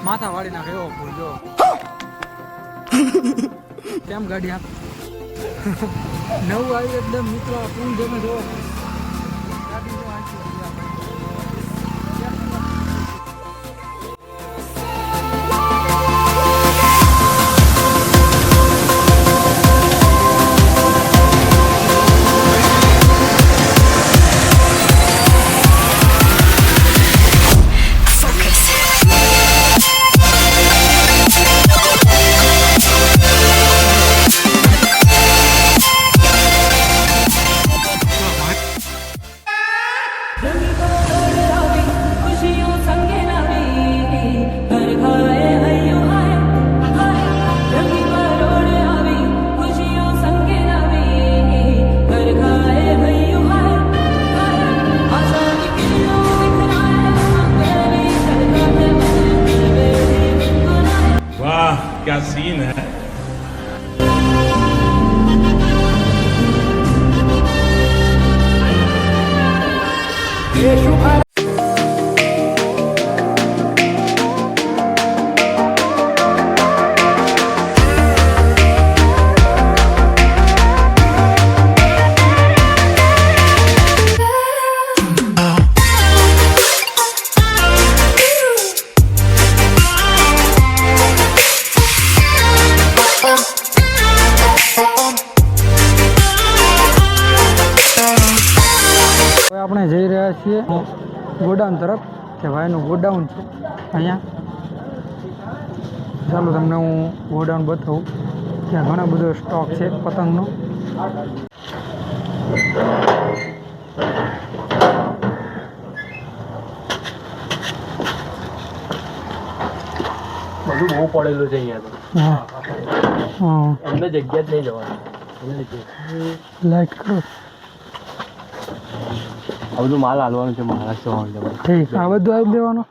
માથા વાળી નાખે એવો ફૂલ જો કેમ ગાડી આપ નવું આવ્યું એકદમ મિત્રો ફૂલ જમે જો ગાડી જો આખી क्या सीन है। આપણે જઈ રહ્યા છીએ ગોડાઉન તરફ કે ભાઈનું ગોડાઉન છે અહીંયા ચાલો તમને હું ગોડાઉન બતાવું ત્યાં ઘણો બધો સ્ટોક છે પતંગનો બધું બહુ પડેલું છે અહીંયા તો હા એમને જગ્યા જ નહીં જવાની લાઈક કરો આ બધું માલ હાલવાનું છે મહારાષ્ટ્ર ઠીક આ બધું આવી દેવાનું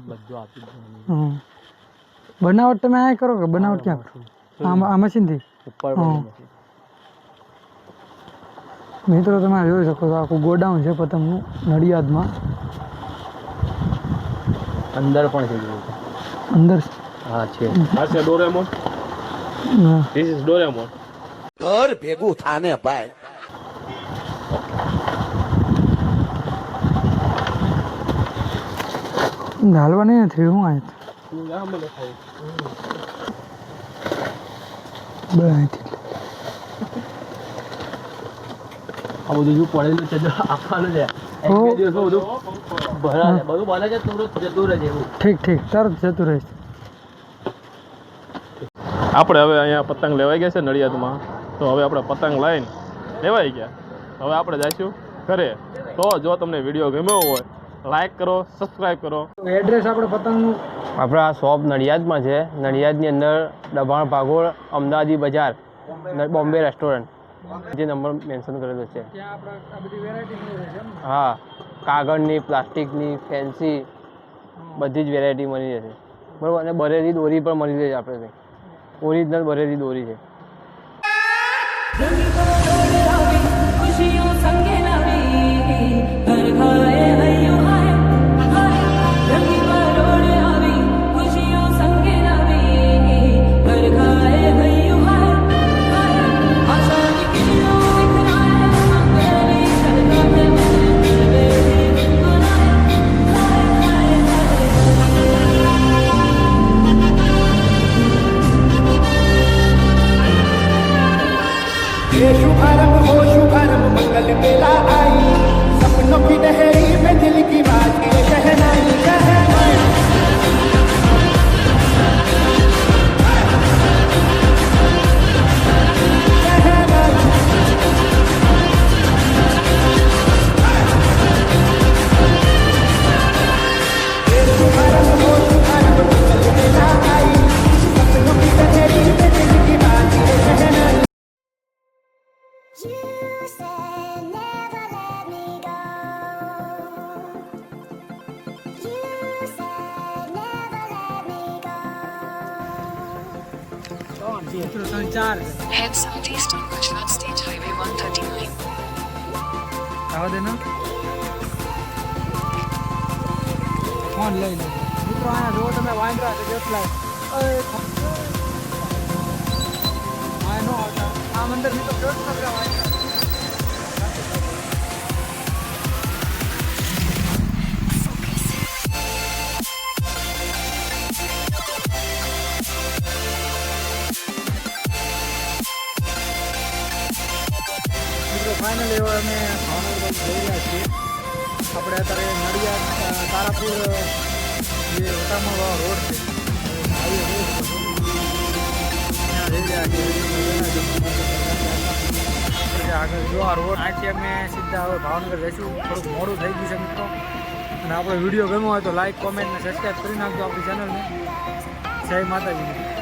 બધું આપી દેવાનું હા બનાવટ તમે આ કરો કે બનાવટ ક્યાં કરો આ મશીનથી ઉપર મિત્રો તમે જોઈ શકો છો આખું ગોડાઉન છે પતંગનું નડિયાદમાં અંદર પણ છે અંદર હા છે આ છે ડોરેમોન હા ધીસ ઇઝ ડોરેમોન ઘર ભેગું થાને ભાઈ હાલવા નહીં નથી હું આ બધું જો પડેલું છે આપવાનું છે એક દિવસ બધું ભરાય બધું બને છે તુરંત જતું રહે છે એવું ઠીક ઠીક તરત જતું રહીશ આપણે હવે અહીંયા પતંગ લેવાઈ ગયા છે નડિયાદમાં તો હવે આપણે પતંગ લઈને લેવાઈ ગયા હવે આપણે જઈશું ઘરે તો જો તમને વિડીયો ગમ્યો હોય લાઈક કરો સબસ્ક્રાઈબ કરો એડ્રેસ આપણે પતંગનું આપણે આ શોપ નડિયાદમાં છે નડિયાદની અંદર દબાણ ભાગોળ અમદાવાદી બજાર બોમ્બે રેસ્ટોરન્ટ જે નંબર મેન્શન કરેલો છે ત્યાં આપણે આ બધી વેરાયટી મળી રહેશે એમ ને? હા કાગળની પ્લાસ્ટિકની ફેન્સી બધી જ વેરાયટી મળી જશે બરાબર અને બરેલી દોરી પણ મળી જશે આપણે ત્યાં ઓરિજિનલ બરેલી દોરી છે ये शुभारंभ हो शुभारंभ मंगल बेला आई सपनों की लहरी में दिल की बात ये शहनाई शहनाई ये शुभारंभ हो शुभारंभ मंगल बेला आई सपनों की लहरी में दिल की बात ये शहनाई You said never let me go. You said never let me go. મિત્રો 3-4 Head southeast on Gujarat State Highway 139. આવા દે ને ફોન લઈ લે મિત્રો. અહીંયા જો તમે વાંદરા છે કેટલા આ નો આવતા આ મંદિર મિત્રો કેટલા વાંદરા. ફાઇનલી હવે અમે ભાવનગર જઈ રહ્યા છીએ. આપણે અત્યારે નડિયાદ તારાપુર જે વટામણ રોડ છે હાઈવે રોડ ત્યાં જઈ રહ્યા છીએ. આગળ જો આ રોડ આથી અમે સીધા હવે ભાવનગર જઈશું. થોડુંક મોડું થઈ ગયું છે મિત્રો. અને આપણો વિડીયો ગમ્યો હોય તો લાઈક કોમેન્ટ અને સબસ્ક્રાઈબ કરી નાખજો આપણી ચેનલને. જય માતાજી.